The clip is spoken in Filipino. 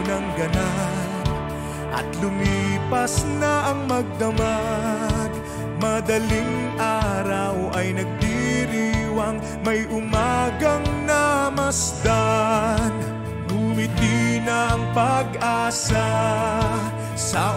ng ganap at lumipas na ang magdamag. Madaling araw ay nagdiriwang, may umagang namasdan. Ngumiti na ang pag-asa sa